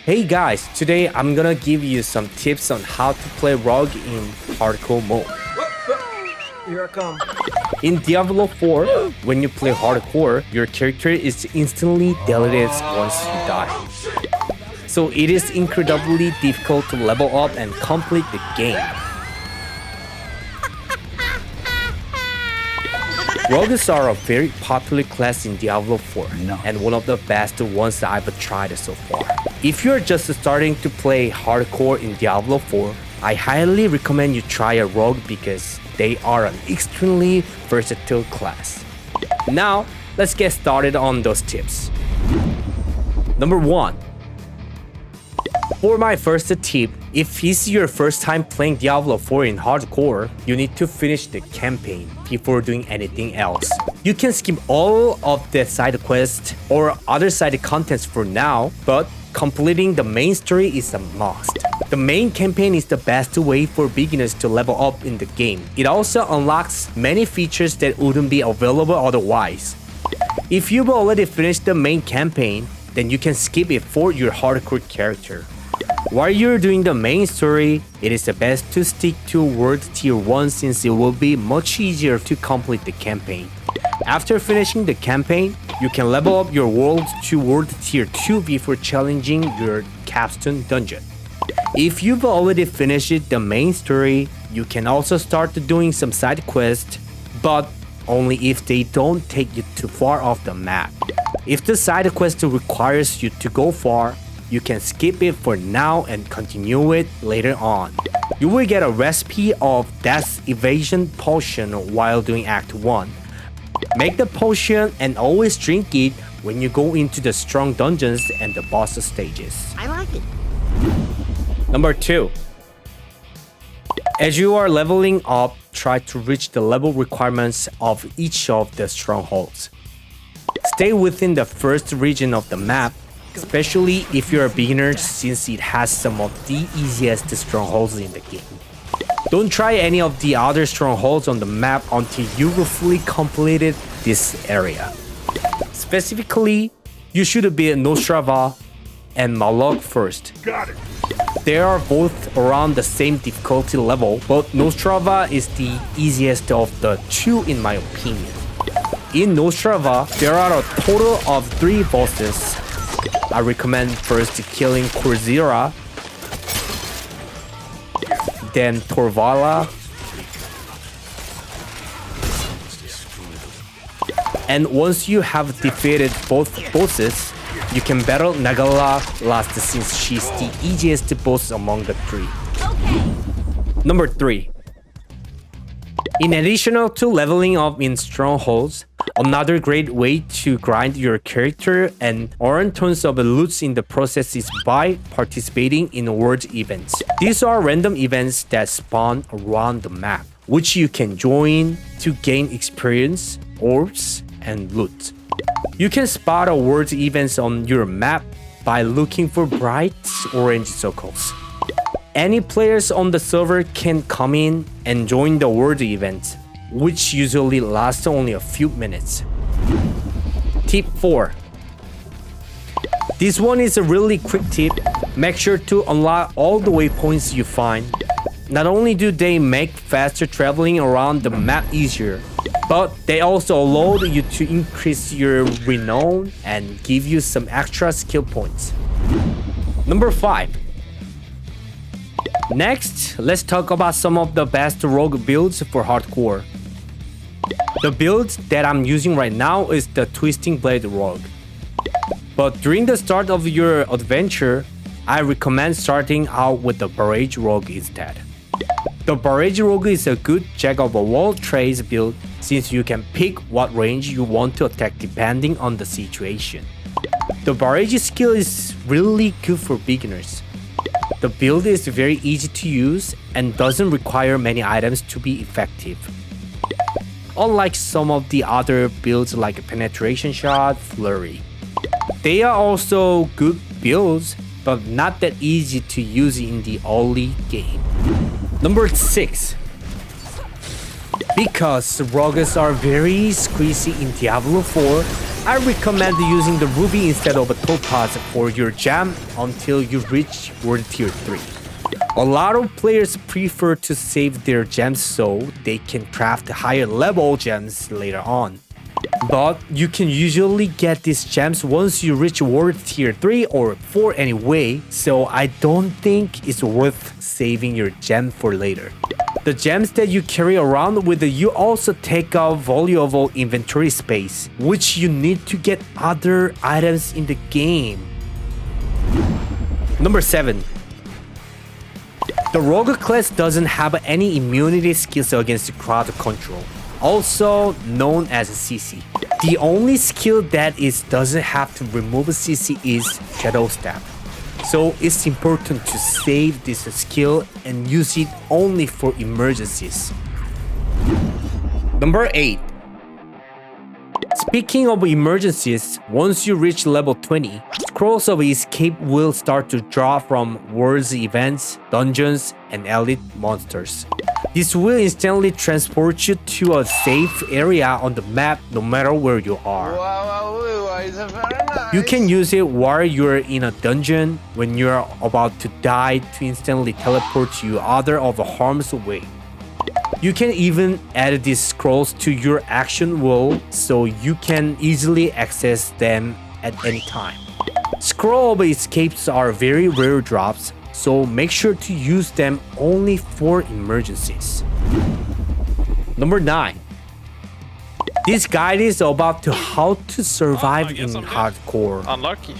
Hey guys, today I'm gonna give you some tips on how to play rogue in hardcore mode. Here I come. In Diablo 4, when you play hardcore, your character is instantly deleted once you die. So it is incredibly difficult to level up and complete the game. Rogues are a very popular class in Diablo 4, and one of the best ones that I've tried so far. If you're just starting to play hardcore in Diablo 4, I highly recommend you try a rogue because they are an extremely versatile class. Now, let's get started on those tips. Number 1. For my first tip, if it's your first time playing Diablo 4 in hardcore, you need to finish the campaign before doing anything else. You can skip all of the side quests or other side contents for now, but completing the main story is a must. The main campaign is the best way for beginners to level up in the game. It also unlocks many features that wouldn't be available otherwise. If you've already finished the main campaign, then you can skip it for your hardcore character. While you're doing the main story, it is the best to stick to World Tier 1 since it will be much easier to complete the campaign. After finishing the campaign, you can level up your world to World Tier 2 before challenging your capstone dungeon. If you've already finished the main story, you can also start doing some side quests, but only if they don't take you too far off the map. If the side quest requires you to go far, you can skip it for now and continue it later on. You will get a recipe of Death Evasion Potion while doing Act 1. Make the potion and always drink it when you go into the strong dungeons and the boss stages. I like it. Number 2. As you are leveling up, try to reach the level requirements of each of the strongholds. Stay within the first region of the map, especially if you're a beginner since it has some of the easiest strongholds in the game. Don't try any of the other strongholds on the map until you've fully completed this area. Specifically, you should be Nostrava and Malok first. Got it. They are both around the same difficulty level, but Nostrava is the easiest of the two in my opinion. In Nostrava, there are a total of 3 bosses. I recommend first killing Corzira, then Torvala, and once you have defeated both bosses, you can battle Nagala last since she's the easiest boss among the 3. Number 3. In addition to leveling up in strongholds, another great way to grind your character and earn tons of loot in the process is by participating in world events. These are random events that spawn around the map, which you can join to gain experience, orbs, and loot. You can spot world events on your map by looking for bright orange circles. Any players on the server can come in and join the world event, which usually lasts only a few minutes. Tip 4. This one is a really quick tip. Make sure to unlock all the waypoints you find. Not only do they make faster traveling around the map easier, but they also allow you to increase your renown and give you some extra skill points. Number 5. Next, let's talk about some of the best rogue builds for hardcore. The build that I'm using right now is the Twisting Blade Rogue. But during the start of your adventure, I recommend starting out with the Barrage Rogue instead. The Barrage Rogue is a good jack-of-all trades build since you can pick what range you want to attack depending on the situation. The Barrage skill is really good for beginners. The build is very easy to use and doesn't require many items to be effective. Unlike some of the other builds like Penetration Shot, Flurry. They are also good builds, but not that easy to use in the early game. Number 6. Because rogues are very squeezy in Diablo 4, I recommend using the ruby instead of a topaz for your gem until you reach world tier 3. A lot of players prefer to save their gems so they can craft higher level gems later on. But you can usually get these gems once you reach world tier 3 or 4 anyway, so I don't think it's worth saving your gem for later. The gems that you carry around with you also take up valuable inventory space, which you need to get other items in the game. Number 7. The rogue class doesn't have any immunity skills against crowd control, also known as CC. The only skill that doesn't have to remove CC is Shadow Step. So it's important to save this skill and use it only for emergencies. Number 8. Speaking of emergencies, once you reach level 20, scrolls of escape will start to drop from world's events, dungeons, and elite monsters. This will instantly transport you to a safe area on the map no matter where you are. You can use it while you're in a dungeon when you're about to die to instantly teleport you out of harm's way. You can even add these scrolls to your action wall so you can easily access them at any time. Scroll of escapes are very rare drops, so make sure to use them only for emergencies. Number 9. This guide is about how to survive in hardcore. Unlucky.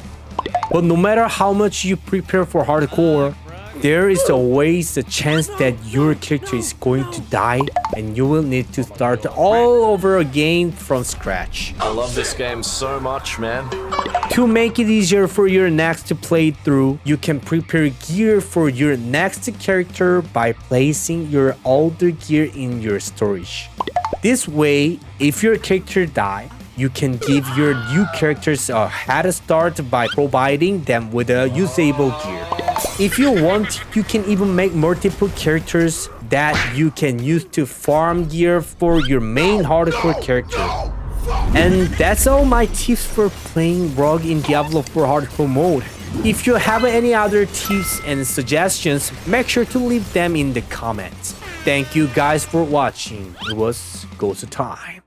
But no matter how much you prepare for hardcore, there is always a chance that your character is going to die and you will need to start all over again from scratch. I love this game so much, man. To make it easier for your next playthrough, you can prepare gear for your next character by placing your older gear in your storage. This way, if your character dies, you can give your new characters a head start by providing them with a usable gear. If you want, you can even make multiple characters that you can use to farm gear for your main hardcore character. And that's all my tips for playing Rogue in Diablo 4 hardcore mode. If you have any other tips and suggestions, make sure to leave them in the comments. Thank you guys for watching. It was Ghost time.